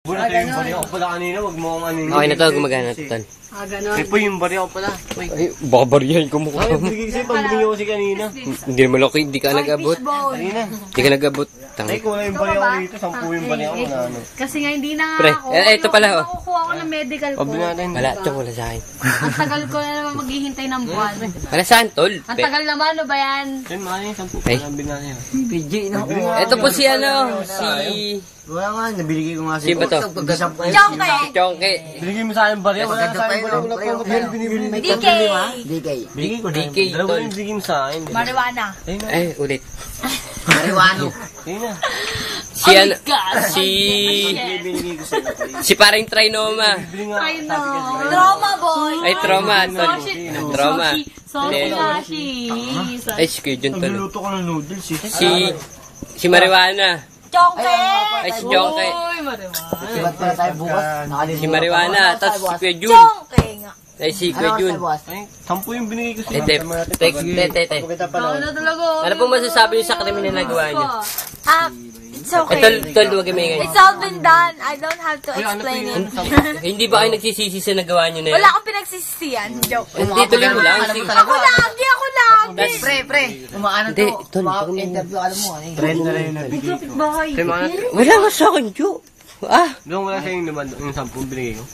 Ganun. Bari ako pala kanina, wag mo akong anino. Okay na to, gumagana to, tol. Ganun. Eh po yung bari ako pala. Ay, baka bariyahin ko mukha mo. Bigay sa'yo, pambili ko kasi kanina. Hindi naman ako, hindi ka nag-abot. Kanina. Hindi ka nag-abot. Ay, kung na yung bari ako dito, 10 yung bari ako na ano. Kasi nga hindi na Pre, ako. ito pala, oh. Makukuha ko ng medical ko. Pabili natin. Wala, tsaka wala sa akin. Ang tagal ko na naman maghihintay ng buwan. Wala saan, tol? Ang tagal naman, ano ba yan? Yan, mga yung 10. Ay. Pabili natin. PJ na ako. Ito po si ano, si... Wala nga, nabili ko nga Si ba to? Chongke! Chongke. Binigay mo sa akin bari, wala sa akin bari. Wala pa ako binibili. DK! DK. Binigay ko DK, dalawa tol. yung binigay mo sa akin. Marijuana. Ay, ulit. Mariwano. Ayun na. Si ano, si... Binigay ko sa'yo. Si paring Trinoma. Bili nga. Ay no. Trauma boy! Ay, trauma, tol. Trauma. Soshi Nashi. Ay, si Kuya Jun, tol. Nagluluto ko ng noodles eh. Si Marijuana. Chongke! Ay, si Chongke. Uy, Marijuana. Ba't pala tayo bukas? Si Marijuana. Tapos si Kuya Jun. Chongke nga. Ay, si Kuya Jun. Ay, 10 yung binigay ko sa'yo. Tete. Ako na talaga. Ano po masasabi niyo sa krimen na nagawa niyo? It's Eh, okay. tol, huwag kayo maingay. It's all been done. I don't have to explain it. Hindi ba kayo nagsisisi sa nagawa niyo na yun? Wala akong pinagsisisihan. Joke. Hindi, tuloy mo lang. Sige. Ako lagi, ako lagi. Pre. Umaano Hindi, to? tol, Interview, alam mo. Ano Trend na rin yung nabigay ko. Wala nga sa akin, Jo. Doon wala sa'yo yung 10 binigay ko.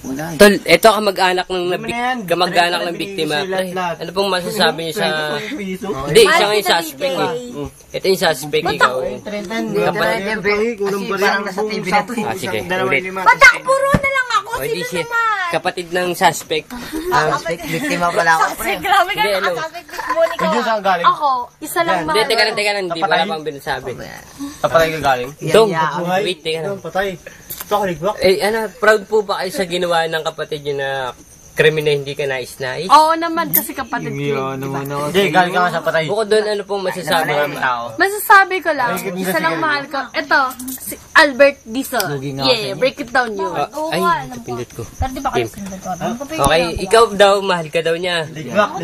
Wala. Tol, ito kamag-anak ng yan. kamag-anak ng Trend na biktima. nabigay ko sa'yo lahat. Ano pong masasabi niyo sa... Piso. Hindi, siya nga yung Mahal kita, suspect DK. eh. Ito yung suspect, ikaw. Hindi ka na siyempre. Kasi parang nasa TV na to. Ah, sige, ulit. Batak, puro na lang ako. O, hindi Sino siya. naman? Kapatid ng suspect. Biktima pala ako, pre. Grabe ka Hindi, ano? nakasabit ni Monica. Hindi saan galing? Ako, isa lang Hindi, mahal. teka lang, hindi. Wala pang binasabi. Tapalay ka galing? Dong, Yan, wait, teka lang. Patay. Ito, kaligwak. Eh, ano, proud po ba kayo sa ginawa ng kapatid niyo na krimen na hindi ka nais-nais? Oo naman kasi kapatid ko. Hindi, galing ka nga sa patay. Bukod doon, ano pong masasabi Maraming tao. Masasabi ko lang, isa lang mahal ko. Ito, si Albert Dizon. Yeah, break it down yun. Ay, napindot ko. Pero di ba kayo Kim. sindot ko? Okay, ikaw daw, mahal ka daw niya. Ligwak.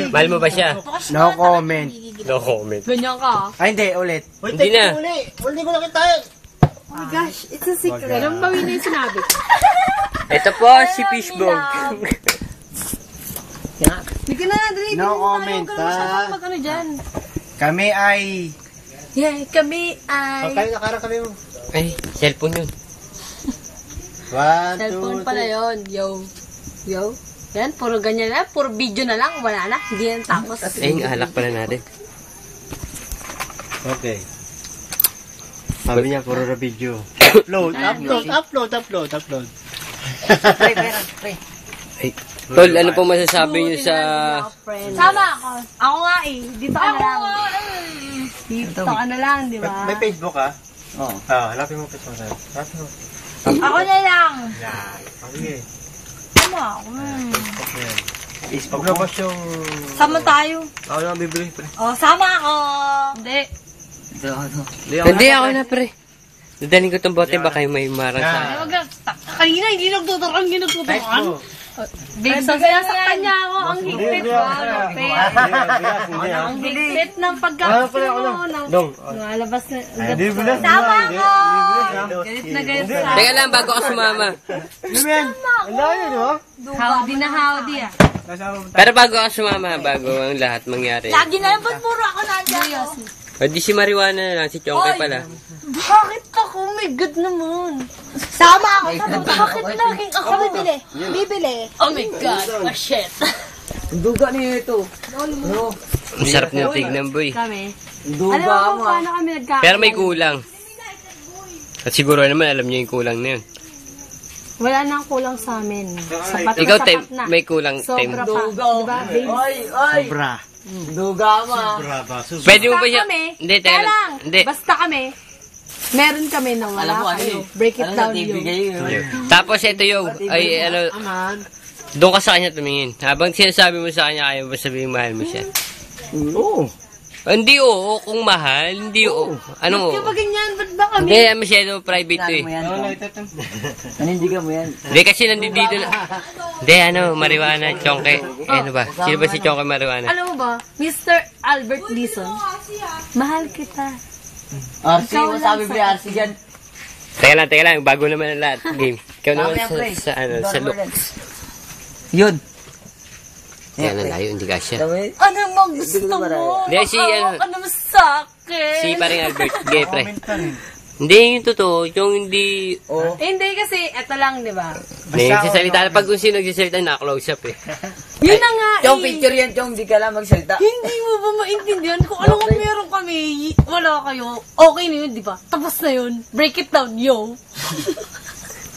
Mahal mo ba siya? No comment. No comment. Ganyan ka. Ay, hindi. Ulit. Hindi na. Hindi ko nakita eh. Oh my gosh, it's a secret. Anong bawin na yung sinabi ko? Ito po, si Fishbone. Hindi ka na, Dre. No comment, Mag-ano dyan? Kami ay... Yeah, kami ay... Pagkain nakarang kami mo. Ay, cellphone yun. 1, 2, Cellphone pala yun. Yo. Yan, puro ganyan na. Puro video na lang. Wala na. Hindi yan tapos. Ay, yung alak pala natin. Okay. Sabi niya, puro na video. Upload. Pre. Ay, Tol, ano pong masasabi niyo sa... Sama ako. Ako nga eh. Dito ka na lang. Dito ka na lang, di ba? May Facebook ka? Oo. Hanapin mo Facebook sa'yo. Hanapin mo. Ako na lang. Yan. Okay. Sama ako. Facebook mo. Pag yung... Sama tayo. Ako lang bibili, pre. Oh, sama ako. Hindi. Hindi ako na, pre. Dadaling ko itong bote, baka yung may marang sa... Ay, wag na. Kanina, hindi nagtuturuan. Big so, sinasaktan niya ako. Ang higpit ko. Ang higpit ng pagkakasino mo. Nalabas na. Sama ako. Galit na galit sa Teka lang, bago ka sumama. howdy na howdy ah. Pero bago ka sumama, bago ang lahat mangyari. Lagi na lang ba't puro ako nandiyan? O di si Marijuana na lang, si Chongke pala. Bakit ako? My God naman. Sama ako. Bakit laging ako bibili? Oh my God. Oh shit. Duga niyo ito. Ang sarap ng tignan, boy. Kami. Duga Alam mo mo. kung paano kami nagkakaroon? Pero may kulang. At siguro naman, alam niyo yung kulang na yun. Wala nang kulang sa amin. Sapat na Ikaw, sapat Tem, na. may kulang, Tem. Sobra pa. Diba, babe? Ay. Sobra. Duga mo. Pwede mo ba Basta siya? kami. Hindi, Kaya teka lang. lang. Hindi. Basta kami. Meron kami nang wala kayo. Break it down yun. Tapos ito yung, ay ano, doon ka sa kanya tumingin. Habang sinasabi mo sa kanya, kaya mo ba sabihin mahal mo siya? Oo. Hindi oo, kung mahal, hindi oo. Anong oo? Kaya ba ganyan? Ba't ba kami? Hindi, masyado private to eh. Nanindigan mo yan. Hindi kasi nandito na. Hindi, ano, Marijuana, Chongke. Eh, ano ba? Sino ba si Chongke Marijuana? Alam mo ba, Mr. Albert Dizon, mahal kita. RC, masabi ba RC dyan? Teka lang, bago naman ang lahat. Game. Ikaw naman sa look. Yun. Kaya na layo, hindi kasya. Ano mo gusto mo? Hindi, si, Maawa ka naman sa akin. Si paring Albert, gay pre. Hindi, yung totoo, yung hindi... Hindi kasi, eto lang, di ba? Hindi, nagsasalita. Pag kung sino nagsasalita, na-close up eh. Yun na nga Yung picture yan, Chong, di ka lang magsalita. Hindi mo ba maintindihan kung ano kung meron kami, wala kayo, okay na yun, di ba? Tapos na yun. Break it down, yo.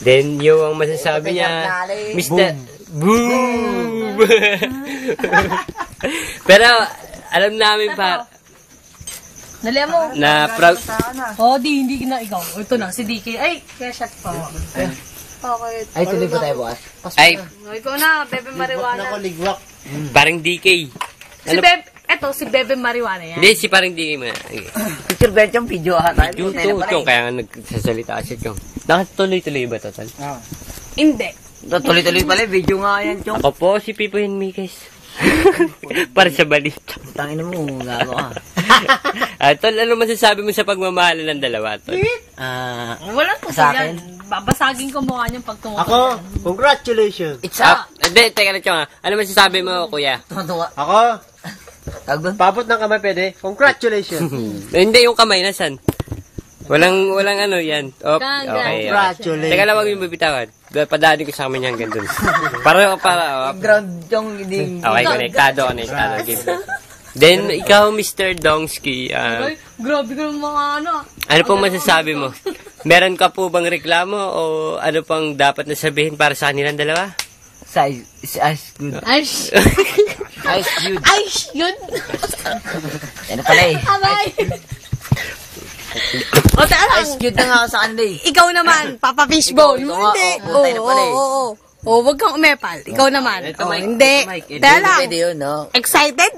Then, yung ang masasabi niya, Mr. Boom! Pero, alam namin pa, Dali mo. na proud, Hindi na ikaw. Ito na, si DK. Ay, kaya shot pa. Okay. Ay, tuloy ba tayo bukas? ay, Ikaw na, Bebe Marijuana. Ako ligwak. parang DK. Si Bebe Marijuana yan. Hindi, si parang DK mo. Picture ba yung video tayo? Yung kaya nga nagsasalita siya yung. Nakatuloy-tuloy ba total? Hindi. Tuloy-tuloy pala, video nga yan, Chong. Ako po, si Pipo Henriquez. Para sa balita. Tangin mo, gago ka. Tol, ano masasabi mo sa pagmamahalan ng dalawa, Tol? Wala to Sa yan. Babasagin ko mukha niyang pagtungo. Ako, congratulations. It's up. Hindi, teka na, Chong. Ano masasabi mo, kuya? Tunga. Ako, Tawag doon? paabot ng kamay pwede. Congratulations. Hindi, yung kamay, nasan? Walang ano yan. Okay. Congratulations. Teka lang, wag yung bibitawan. Padaanin ko sa kami niyang gandun. Para, Ground, Chong, hindi. okay, konektado. Game. Then, ikaw, Mr. Dongsky, Ay, grabe ka ng mga ano. ano pong masasabi mo? Meron ka po bang reklamo o ano pang dapat na sabihin para sa kanilang dalawa? Ice good. Ay, Ice good. ay, yun. Yan na pala eh. Abay. O, tara lang. Ice good na nga ako sa kanila eh. Ikaw naman, Papa Fishbone. Ikaw nga, Hindi. tayo na pala eh. Oo, wag kang umepal. Ikaw naman. Ito, Mike. Hindi. Ito, Mike. Tara lang. Pwede yun, no? Excited?